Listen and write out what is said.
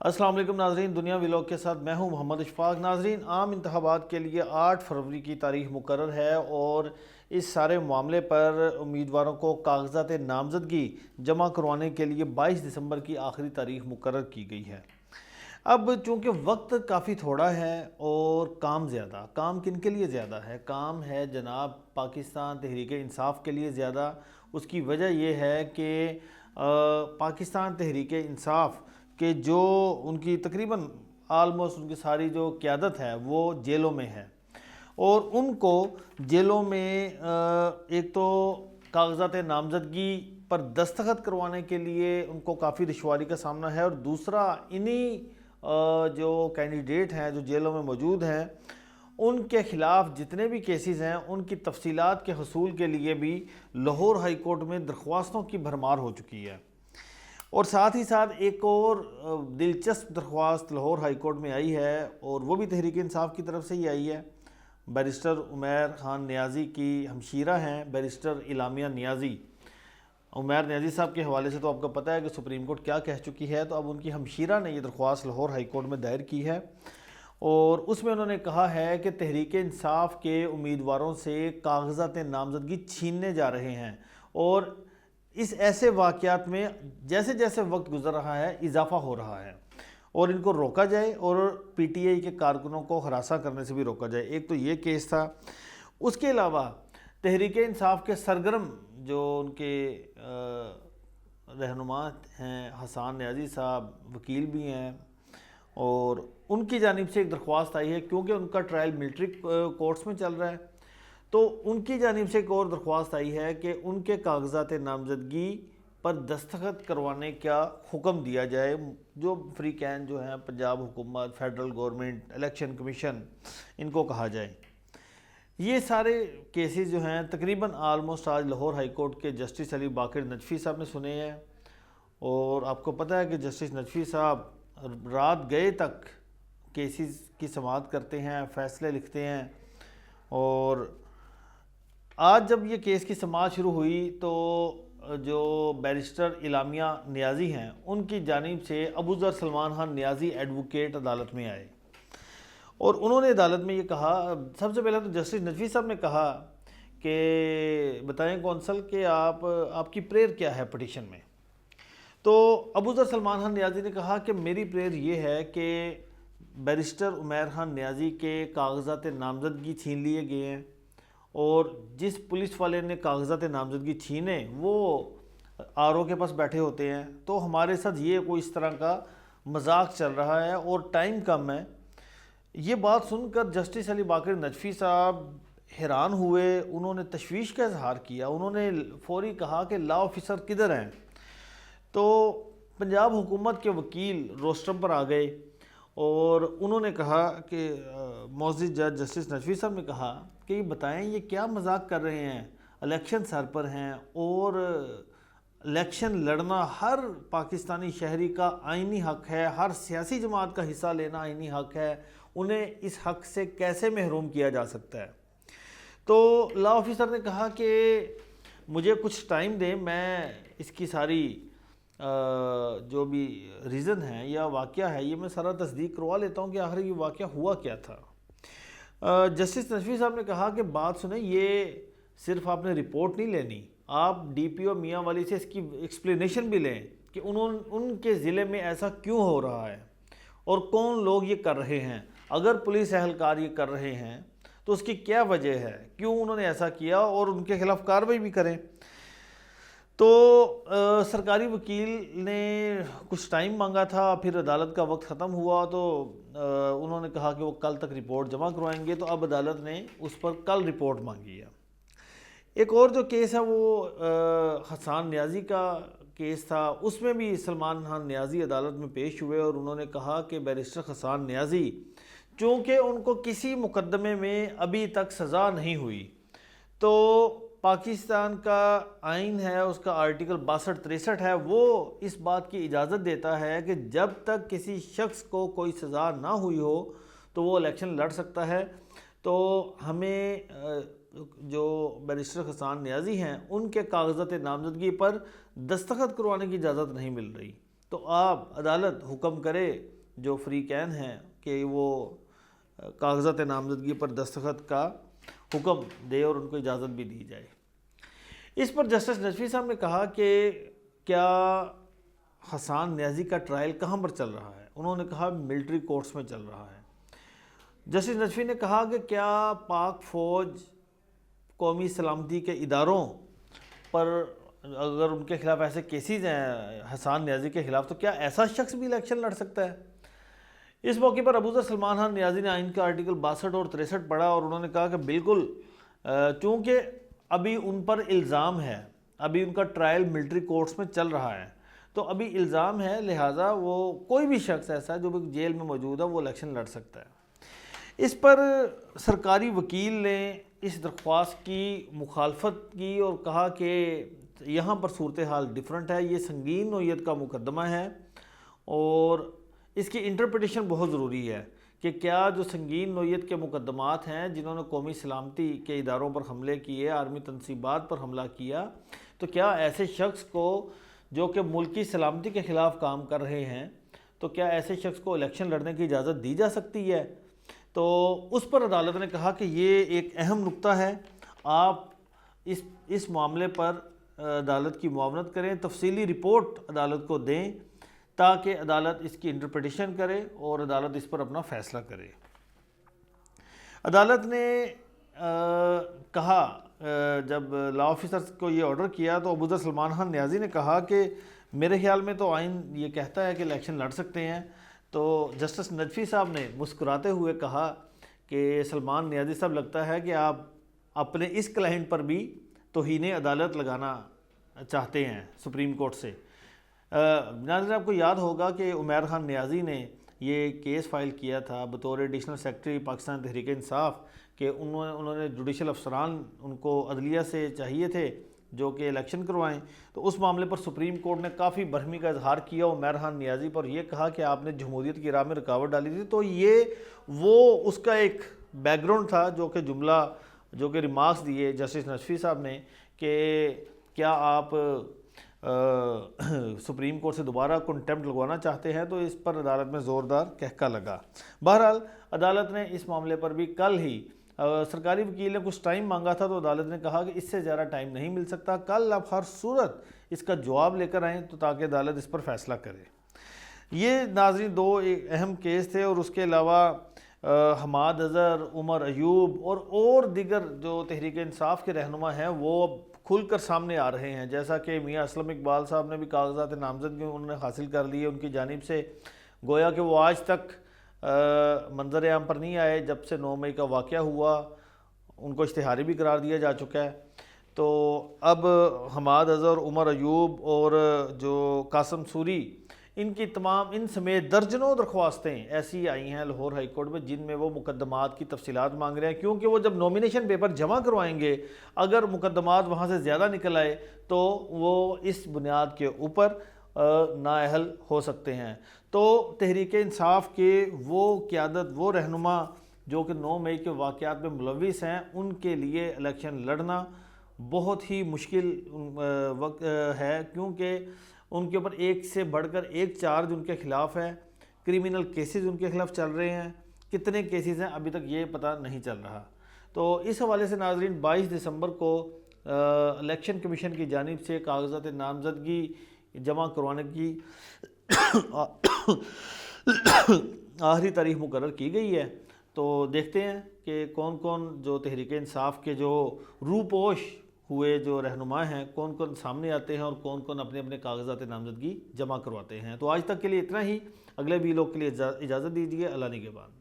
السلام علیکم ناظرین، دنیا ولاگ کے ساتھ میں ہوں محمد اشفاق۔ ناظرین، عام انتخابات کے لیے 8 فروری کی تاریخ مقرر ہے اور اس سارے معاملے پر امیدواروں کو کاغذات نامزدگی جمع کروانے کے لیے 22 دسمبر کی آخری تاریخ مقرر کی گئی ہے۔ اب چونکہ وقت کافی تھوڑا ہے اور کام زیادہ، کام کن کے لیے زیادہ ہے؟ کام ہے جناب پاکستان تحریک انصاف کے لیے زیادہ۔ اس کی وجہ یہ ہے کہ پاکستان تحریک انصاف کہ جو ان کی تقریباً آلموسٹ ان کی ساری جو قیادت ہے وہ جیلوں میں ہے، اور ان کو جیلوں میں ایک تو کاغذات نامزدگی پر دستخط کروانے کے لیے ان کو کافی دشواری کا سامنا ہے، اور دوسرا انہی جو کینڈیڈیٹ ہیں جو جیلوں میں موجود ہیں ان کے خلاف جتنے بھی کیسز ہیں ان کی تفصیلات کے حصول کے لیے بھی لاہور ہائی کورٹ میں درخواستوں کی بھرمار ہو چکی ہے۔ اور ساتھ ہی ساتھ ایک اور دلچسپ درخواست لاہور ہائی کورٹ میں آئی ہے، اور وہ بھی تحریک انصاف کی طرف سے ہی آئی ہے۔ بیرسٹر عمیر خان نیازی کی ہمشیرہ ہیں بیرسٹر اعلامیہ نیازی۔ عمیر نیازی صاحب کے حوالے سے تو آپ کو پتہ ہے کہ سپریم کورٹ کیا کہہ چکی ہے، تو اب ان کی ہمشیرہ نے یہ درخواست لاہور ہائی کورٹ میں دائر کی ہے، اور اس میں انہوں نے کہا ہے کہ تحریک انصاف کے امیدواروں سے کاغذات نامزدگی چھیننے جا رہے ہیں، اور اس ایسے واقعات میں جیسے جیسے وقت گزر رہا ہے اضافہ ہو رہا ہے، اور ان کو روکا جائے اور پی ٹی آئی کے کارکنوں کو ہراساں کرنے سے بھی روکا جائے۔ ایک تو یہ کیس تھا۔ اس کے علاوہ تحریک انصاف کے سرگرم جو ان کے رہنما ہیں حسان نیازی صاحب، وکیل بھی ہیں، اور ان کی جانب سے ایک درخواست آئی ہے کیونکہ ان کا ٹرائل ملٹری کورٹس میں چل رہا ہے، تو ان کی جانب سے ایک اور درخواست آئی ہے کہ ان کے کاغذات نامزدگی پر دستخط کروانے کا حکم دیا جائے، جو فری کین جو ہیں پنجاب حکومت، فیڈرل گورنمنٹ، الیکشن کمیشن، ان کو کہا جائے۔ یہ سارے کیسز جو ہیں تقریباً آلموسٹ آج لاہور ہائی کورٹ کے جسٹس علی باقر نجفی صاحب نے سنے ہیں، اور آپ کو پتہ ہے کہ جسٹس نجفی صاحب رات گئے تک کیسز کی سماعت کرتے ہیں، فیصلے لکھتے ہیں، اور آج جب یہ کیس کی سماعت شروع ہوئی تو جو بیرسٹر اعلامیہ نیازی ہیں ان کی جانب سے ابو ذر سلمان خان نیازی ایڈوکیٹ عدالت میں آئے، اور انہوں نے عدالت میں یہ کہا، سب سے پہلے تو جسٹس نجفی صاحب نے کہا کہ بتائیں کونسل کہ آپ کی پریئر کیا ہے پٹیشن میں؟ تو ابو ذر سلمان خان نیازی نے کہا کہ میری پریئر یہ ہے کہ بیرسٹر عمیر خان نیازی کے کاغذات نامزدگی چھین لیے گئے ہیں، اور جس پولیس والے نے کاغذات نامزدگی چھینے وہ آر او کے پاس بیٹھے ہوتے ہیں، تو ہمارے ساتھ یہ کوئی اس طرح کا مذاق چل رہا ہے اور ٹائم کم ہے۔ یہ بات سن کر جسٹس علی باقر نجفی صاحب حیران ہوئے، انہوں نے تشویش کا اظہار کیا، انہوں نے فوری کہا کہ لا آفیسر کدھر ہیں؟ تو پنجاب حکومت کے وکیل روسٹرم پر آ گئے، اور انہوں نے کہا کہ معزز جج جسٹس نجفی صاحب نے کہا کہ یہ بتائیں یہ کیا مذاق کر رہے ہیں؟ الیکشن سر پر ہیں، اور الیکشن لڑنا ہر پاکستانی شہری کا آئینی حق ہے، ہر سیاسی جماعت کا حصہ لینا آئینی حق ہے، انہیں اس حق سے کیسے محروم کیا جا سکتا ہے؟ تو لا آفیسر نے کہا کہ مجھے کچھ ٹائم دیں، میں اس کی ساری جو بھی ریزن ہے یا واقعہ ہے یہ میں سارا تصدیق کروا لیتا ہوں کہ آخر یہ واقعہ ہوا کیا تھا۔ جسٹس نجفی صاحب نے کہا کہ بات سنیں، یہ صرف آپ نے رپورٹ نہیں لینی، آپ ڈی پی او میاں والی سے اس کی ایکسپلینیشن بھی لیں کہ ان کے ضلع میں ایسا کیوں ہو رہا ہے اور کون لوگ یہ کر رہے ہیں۔ اگر پولیس اہلکار یہ کر رہے ہیں تو اس کی کیا وجہ ہے، کیوں انہوں نے ایسا کیا، اور ان کے خلاف کارروائی بھی کریں۔ تو سرکاری وکیل نے کچھ ٹائم مانگا تھا، پھر عدالت کا وقت ختم ہوا تو انہوں نے کہا کہ وہ کل تک رپورٹ جمع کروائیں گے، تو اب عدالت نے اس پر کل رپورٹ مانگی ہے۔ ایک اور جو کیس ہے وہ حسان نیازی کا کیس تھا، اس میں بھی سلمان خان نیازی عدالت میں پیش ہوئے، اور انہوں نے کہا کہ بیرسٹر حسان نیازی چونکہ ان کو کسی مقدمے میں ابھی تک سزا نہیں ہوئی، تو پاکستان کا آئین ہے، اس کا آرٹیکل 62-63 ہے، وہ اس بات کی اجازت دیتا ہے کہ جب تک کسی شخص کو کوئی سزا نہ ہوئی ہو تو وہ الیکشن لڑ سکتا ہے۔ تو ہمیں جو بیرسٹر حسان نیازی ہیں ان کے کاغذات نامزدگی پر دستخط کروانے کی اجازت نہیں مل رہی، تو آپ عدالت حکم کرے جو فریقین ہیں کہ وہ کاغذات نامزدگی پر دستخط کا حکم دے اور ان کو اجازت بھی دی جائے۔ اس پر جسٹس نجفی صاحب نے کہا کہ کیا حسان نیازی کا ٹرائل کہاں پر چل رہا ہے؟ انہوں نے کہا ملٹری کورٹس میں چل رہا ہے۔ جسٹس نجفی نے کہا کہ کیا پاک فوج قومی سلامتی کے اداروں پر اگر ان کے خلاف ایسے کیسز ہیں حسان نیازی کے خلاف، تو کیا ایسا شخص بھی الیکشن لڑ سکتا ہے؟ اس موقع پر ابو ذر سلمان خان نیازی نے آئین کا آرٹیکل 62 اور 63 پڑھا اور انہوں نے کہا کہ بالکل، چونکہ ابھی ان پر الزام ہے، ابھی ان کا ٹرائل ملٹری کورٹس میں چل رہا ہے، تو ابھی الزام ہے، لہٰذا وہ کوئی بھی شخص ایسا ہے جو بھی جیل میں موجود ہے وہ الیکشن لڑ سکتا ہے۔ اس پر سرکاری وکیل نے اس درخواست کی مخالفت کی اور کہا کہ یہاں پر صورتحال ڈیفرنٹ ہے، یہ سنگین نوعیت کا مقدمہ ہے اور اس کی انٹرپریٹیشن بہت ضروری ہے کہ کیا جو سنگین نوعیت کے مقدمات ہیں جنہوں نے قومی سلامتی کے اداروں پر حملے کیے، عالمی تنصیبات پر حملہ کیا، تو کیا ایسے شخص کو جو کہ ملکی سلامتی کے خلاف کام کر رہے ہیں، تو کیا ایسے شخص کو الیکشن لڑنے کی اجازت دی جا سکتی ہے؟ تو اس پر عدالت نے کہا کہ یہ ایک اہم نقطہ ہے، آپ اس معاملے پر عدالت کی معاونت کریں، تفصیلی رپورٹ عدالت کو دیں تاکہ عدالت اس کی انٹرپریٹیشن کرے اور عدالت اس پر اپنا فیصلہ کرے۔ عدالت نے کہا جب لا آفیسرز کو یہ آرڈر کیا تو ابو ذر سلمان خان نیازی نے کہا کہ میرے خیال میں تو آئین یہ کہتا ہے کہ الیکشن لڑ سکتے ہیں۔ تو جسٹس نجفی صاحب نے مسکراتے ہوئے کہا کہ سلمان نیازی صاحب، لگتا ہے کہ آپ اپنے اس کلائنٹ پر بھی توہین عدالت لگانا چاہتے ہیں سپریم کورٹ سے۔ ناظرین، آپ کو یاد ہوگا کہ عمیر خان نیازی نے یہ کیس فائل کیا تھا بطور ایڈیشنل سیکرٹری پاکستان تحریک انصاف کہ انہوں نے جوڈیشل افسران ان کو عدلیہ سے چاہیے تھے جو کہ الیکشن کروائیں، تو اس معاملے پر سپریم کورٹ نے کافی برہمی کا اظہار کیا عمیر خان نیازی پر، یہ کہا کہ آپ نے جمہوریت کی راہ میں رکاوٹ ڈالی تھی۔ تو یہ وہ اس کا ایک بیک گراؤنڈ تھا جو کہ ریمارکس دیے جسٹس نجفی صاحب نے کہ کیا آپ سپریم کورٹ سے دوبارہ کنٹیمپٹ لگوانا چاہتے ہیں، تو اس پر عدالت میں زوردار کہکا لگا۔ بہرحال عدالت نے اس معاملے پر بھی کل ہی سرکاری وکیل نے کچھ ٹائم مانگا تھا تو عدالت نے کہا کہ اس سے زیادہ ٹائم نہیں مل سکتا، کل آپ ہر صورت اس کا جواب لے کر آئیں تو تاکہ عدالت اس پر فیصلہ کرے۔ یہ ناظرین دو اہم کیس تھے، اور اس کے علاوہ حماد اظہر، عمر ایوب اور دیگر جو تحریک انصاف کے رہنما ہیں وہ اب کھل کر سامنے آ رہے ہیں، جیسا کہ میاں اسلم اقبال صاحب نے بھی کاغذات نامزدگی انہوں نے حاصل کر لیے ان کی جانب سے، گویا کہ وہ آج تک منظر عام پر نہیں آئے جب سے 9 مئی کا واقعہ ہوا، ان کو اشتہاری بھی قرار دیا جا چکا ہے۔ تو اب حماد اظہر، عمر ایوب اور جو قاسم سوری، ان سمیت درجنوں درخواستیں ایسی آئی ہیں لاہور ہائی کورٹ میں جن میں وہ مقدمات کی تفصیلات مانگ رہے ہیں، کیونکہ وہ جب نومینیشن پیپر جمع کروائیں گے، اگر مقدمات وہاں سے زیادہ نکل آئے تو وہ اس بنیاد کے اوپر نااہل ہو سکتے ہیں۔ تو تحریک انصاف کے وہ قیادت، وہ رہنما جو کہ 9 مئی کے واقعات میں ملوث ہیں، ان کے لیے الیکشن لڑنا بہت ہی مشکل وقت ہے، کیونکہ ان کے اوپر ایک سے بڑھ کر ایک چارج ان کے خلاف ہے، کریمنل کیسز ان کے خلاف چل رہے ہیں، کتنے کیسز ہیں ابھی تک یہ پتہ نہیں چل رہا۔ تو اس حوالے سے ناظرین 22 دسمبر کو الیکشن کمیشن کی جانب سے کاغذات نامزدگی جمع کروانے کی آخری تاریخ مقرر کی گئی ہے۔ تو دیکھتے ہیں کہ کون کون جو تحریک انصاف کے جو روپوش ہوئے جو رہنما ہیں کون کون سامنے آتے ہیں اور کون کون اپنے اپنے کاغذات نامزدگی جمع کرواتے ہیں۔ تو آج تک کے لیے اتنا ہی، اگلے ویلوگ کے لیے اجازت دیجیے، اللہ نگہبان۔